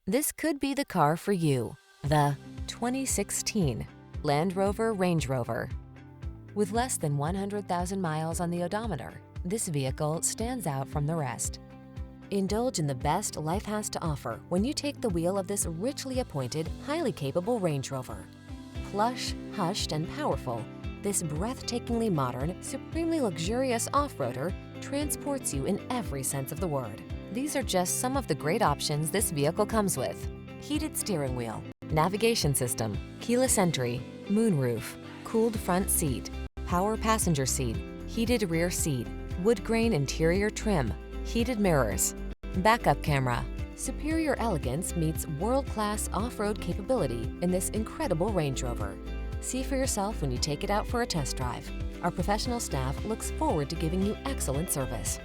This could be the car for you. The 2016 Land Rover Range Rover. With less than 100,000 miles on the odometer, this vehicle stands out from the rest. Indulge in the best life has to offer when you take the wheel of this richly appointed, highly capable Range Rover. Plush, hushed, and powerful, this breathtakingly modern, supremely luxurious off-roader transports you in every sense of the word. These are just some of the great options this vehicle comes with: heated steering wheel, navigation system, keyless entry, moonroof, cooled front seat, power passenger seat, heated rear seat, wood grain interior trim, heated mirrors, backup camera. Superior elegance meets world-class off-road capability in this incredible Range Rover. See for yourself when you take it out for a test drive. Our professional staff looks forward to giving you excellent service.